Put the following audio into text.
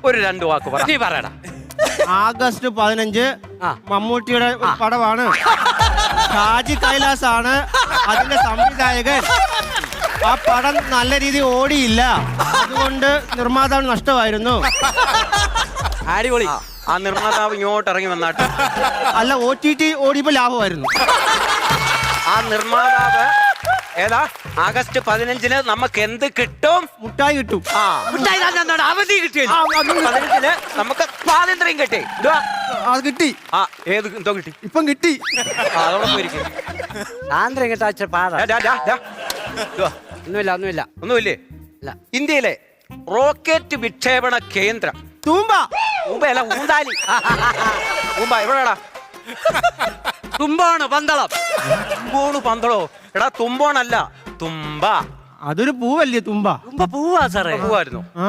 ഒരു 2 വാക്ക് പറ. നീ പറയടാ. ആഗസ്റ്റ് 15 മമ്മൂട്ടിയുടെ പടമാണ്. ഷാജി കൈലാസ് ആണ് അതിന്റെ സംവിധായകൻ. ആ പടം നല്ല രീതിയിൽ ഓടിയില്ല, അതുകൊണ്ട് നിർമ്മാതാവ് നഷ്ടമായിരുന്നു. അടിപൊളി. ആ നിർമ്മാതാവ് ഇങ്ങോട്ട് ഇറങ്ങി വന്നാട്ട്. അല്ല, OTT ഓടിയപ്പോ ലാഭമായിരുന്നു. ആ നിർമ്മാതാവ് ഏതാ? ആഗസ്റ്റ് 15 നമുക്ക് എന്ത് കിട്ടും? മുട്ടായി കിട്ടും. അവധി കിട്ടിയ 15 നമുക്ക് സ്വാതന്ത്ര്യം കിട്ടി. അത് കിട്ടി. ആ ഏത് എന്തോ കിട്ടി? ഇപ്പം കിട്ടി. അതോടൊപ്പം ഇരിക്കും. സ്വാതന്ത്ര്യം കിട്ടാ പാടാ. ഒന്നുമില്ലേ? ഇല്ല. ഇന്ത്യയിലെ റോക്കറ്റ് വിക്ഷേപണ കേന്ദ്രം. തൂമ്പ. ഊമ്പയല്ല, ഊന്താലി. ഊമ്പ എവിടെടാ? തുമ്പാണ് പന്തളം. തുമ്പോണ് പന്തളോ? എടാ തുമ്പോണല്ല, തുമ്പ. അതൊരു പൂവല്ലേ തുമ്പ? തുമ്പ പൂവാ സാറേ. പൂവായിരുന്നു. ആ